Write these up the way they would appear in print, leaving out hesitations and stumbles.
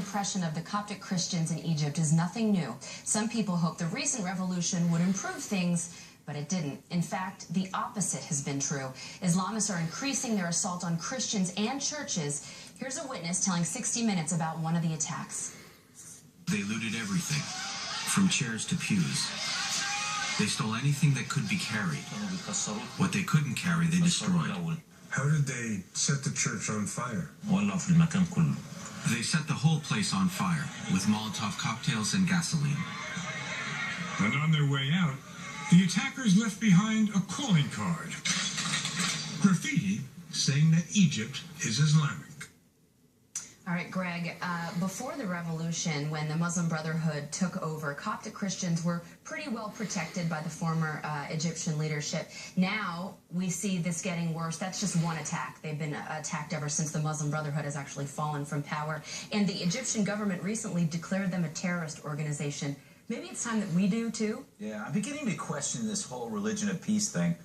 oppression of the Coptic Christians in Egypt is nothing new. Some people hope the recent revolution would improve things, but it didn't. In fact, the opposite has been true. Islamists are increasing their assault on Christians and churches. Here's a witness telling 60 Minutes about one of the attacks. They looted everything, from chairs to pews. They stole anything that could be carried. What they couldn't carry, they destroyed. How did they set the church on fire? They set the whole place on fire with Molotov cocktails and gasoline. And on their way out, the attackers left behind a calling card. Graffiti saying that Egypt is Islamic. All right, Greg, before the revolution, when the Muslim Brotherhood took over, Coptic Christians were pretty well protected by the former Egyptian leadership. Now we see this getting worse. That's just one attack. They've been attacked ever since the Muslim Brotherhood has actually fallen from power. And the Egyptian government recently declared them a terrorist organization. Maybe it's time that we do, too? Yeah, I'm beginning to question this whole religion of peace thing.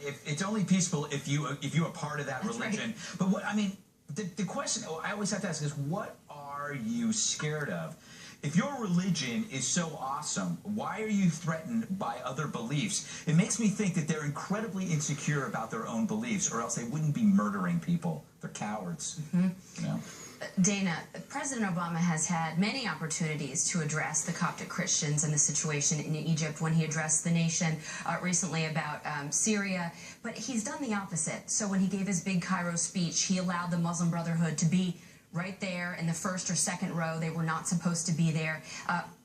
If it's only peaceful if you're a part of that That's religion. Right. But what I mean, the question I always have to ask is, what are you scared of? If your religion is so awesome, why are you threatened by other beliefs? It makes me think that they're incredibly insecure about their own beliefs, or else they wouldn't be murdering people. They're cowards. Mm-hmm. You know? Dana, President Obama has had many opportunities to address the Coptic Christians and the situation in Egypt when he addressed the nation recently about Syria, but he's done the opposite. So when he gave his big Cairo speech, he allowed the Muslim Brotherhood to be right there in the first or second row. They were not supposed to be there.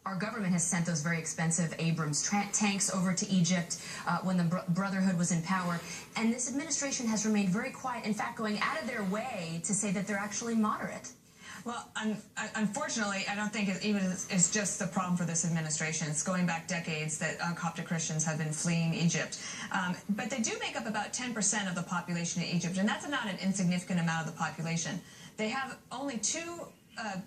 Our government has sent those very expensive Abrams tanks over to Egypt when the Brotherhood was in power. And this administration has remained very quiet, in fact, going out of their way to say that they're actually moderate. Well, unfortunately, I don't think it even is just the problem for this administration. It's going back decades that Coptic Christians have been fleeing Egypt. But they do make up about 10% of the population in Egypt, and that's not an insignificant amount of the population. They have only two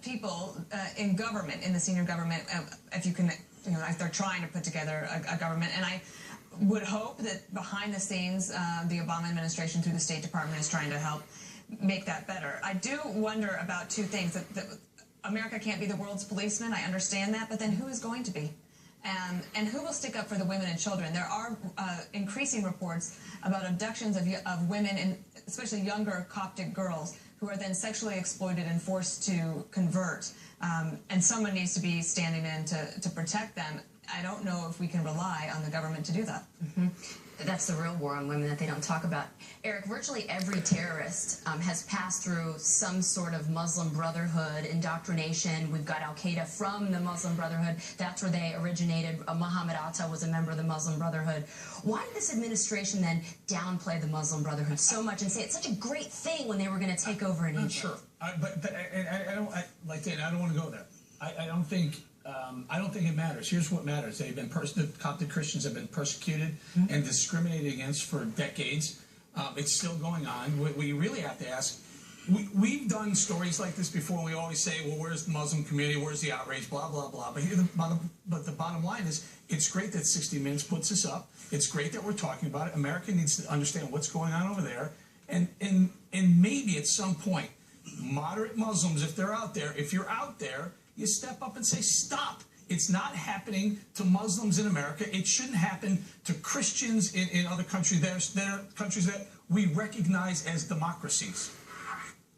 people in government, in the senior government, if you can, if they're trying to put together a government. And I would hope that behind the scenes, the Obama administration through the State Department is trying to help make that better. I do wonder about two things. That America can't be the world's policeman. I understand that, but then who is going to be? And who will stick up for the women and children? There are increasing reports about abductions of women, and especially younger Coptic girls, who are then sexually exploited and forced to convert. And someone needs to be standing in to protect them. I don't know if we can rely on the government to do that. Mm-hmm. That's the real war on women that they don't talk about. Eric, virtually every terrorist has passed through some sort of Muslim Brotherhood indoctrination. We've got Al-Qaeda from the Muslim Brotherhood. That's where they originated. Muhammad Atta was a member of the Muslim Brotherhood. Why did this administration then downplay the Muslim Brotherhood so much and say it's such a great thing when they were going to take over in Egypt? Sure, but I don't want to go there. I don't think it matters. Here's what matters. The Coptic Christians have been persecuted and discriminated against for decades. It's still going on. We really have to ask. We've done stories like this before. We always say, well, where's the Muslim community? Where's the outrage? Blah, blah, blah. But the bottom line is, it's great that 60 Minutes puts this up. It's great that we're talking about it. America needs to understand what's going on over there. And maybe at some point, moderate Muslims, if you're out there, you step up and say, stop. It's not happening to Muslims in America. It shouldn't happen to Christians in other countries. There are countries that we recognize as democracies.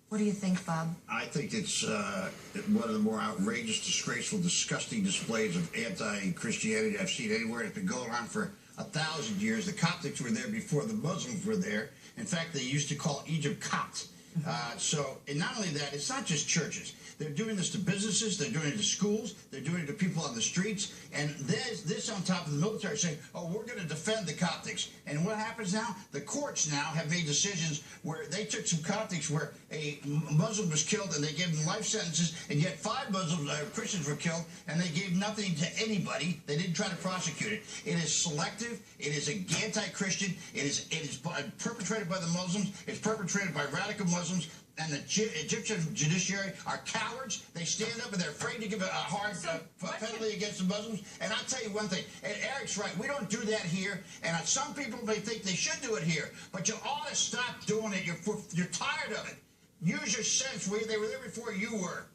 What do you think, Bob? I think it's one of the more outrageous, disgraceful, disgusting displays of anti-Christianity I've seen anywhere. It's been going on for 1,000 years. The Coptics were there before the Muslims were there. In fact, they used to call Egypt Copt. And not only that, it's not just churches. They're doing this to businesses, they're doing it to schools, they're doing it to people on the streets, and there's this on top of the military saying, oh, we're going to defend the Coptics. And what happens now? The courts now have made decisions where they took some Coptics where a Muslim was killed and they gave them life sentences, and yet 5 Muslim Christians were killed and they gave nothing to anybody. They didn't try to prosecute it. It is selective. It is anti-Christian. It is perpetrated by the Muslims. It's perpetrated by radical Muslims. And the Egyptian judiciary are cowards. They stand up and they're afraid to give a hard penalty against the Muslims. And I'll tell you one thing, and Eric's right, we don't do that here. And some people may think they should do it here. But you ought to stop doing it. You're tired of it. Use your sense. They were there before you were.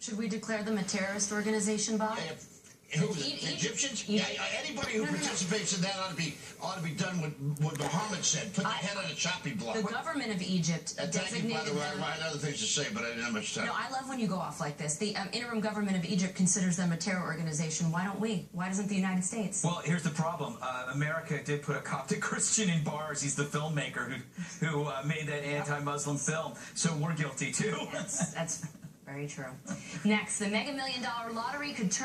Should we declare them a terrorist organization, Bob? Who, the Egyptians? Yeah, anybody who participates in that ought to be done what Muhammad said. Put their head on a chopping block. The government of Egypt designated by the way, them. I had other things to say, but I didn't have much time. No, I love when you go off like this. The interim government of Egypt considers them a terror organization. Why don't we? Why doesn't the United States? Well, here's the problem. America did put a Coptic Christian in bars. He's the filmmaker who made that anti-Muslim film. So we're guilty, too. That's very true. Next, the Mega Million Dollar Lottery could turn